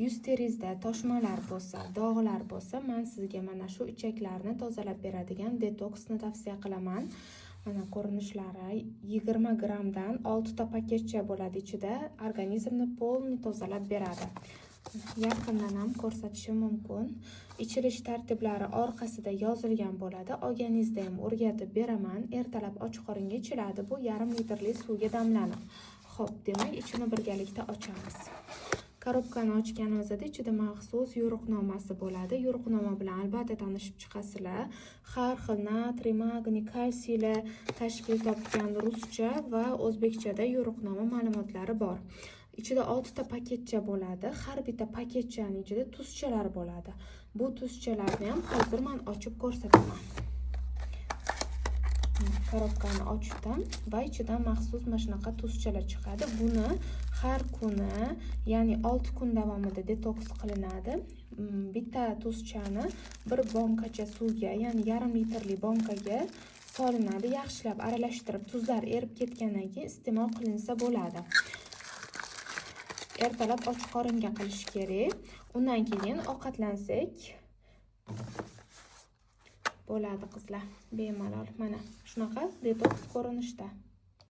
yuz teringizda toshmalar bo'lsa, dog'lar bo'lsa, men sizga mana shu ichaklarni tozalab beradigan detoksni tavsiya qilaman. Mana ko'rinishlari 20 grammdan 6 ta paketcha bo'ladi ichida, organizmni polni tozalab beradi. Yaqindan ham ko'rsatishim mumkin. Ichilish tartiblari orqasida yozilgan bo'ladi. Olganingizda ham o'rgatib beraman. Ertalab och qoringa ichiladi. Bu yarim litrli suvga damlanib. Xo'p, demak, ichini birgalikda ochamiz. Korobkani ochganimizda ichida maxsus yo'riqnomasi bo'ladi. Yo'riqnoma bilan albatta tanishib chiqasizlar. Har xil natriy, magniy, kalsiylar tashkil topgan ruscha va o'zbekchada yo'riqnoma ma'lumotlari bor. Ichida 6 ta paketcha bo'ladi. Har bitta paketchaning ichida tuzchalar bo'ladi. Bu tuzchalarni ham hozir men ochib ko'rsataman. Korobkani ochdim va ichidan maxsus mana shunaqa tuzchalar chiqadi. Buni har kuni, ya'ni 6 kun davomida detoks qilinadi. Bitta tuzchani bir bonkacha suvga, ya'ni yarim litrli bonkaga solinadi. Yaxshilab aralashtirib, tuzlar erib ketgandan keyin iste'mol qilinsa bo'ladi. Ertalab och qoringa qilish kerak. Undan keyin ovqatlansak bo'ladi qizlar. Bemalol mana shunaqa detoks ko'rinishda.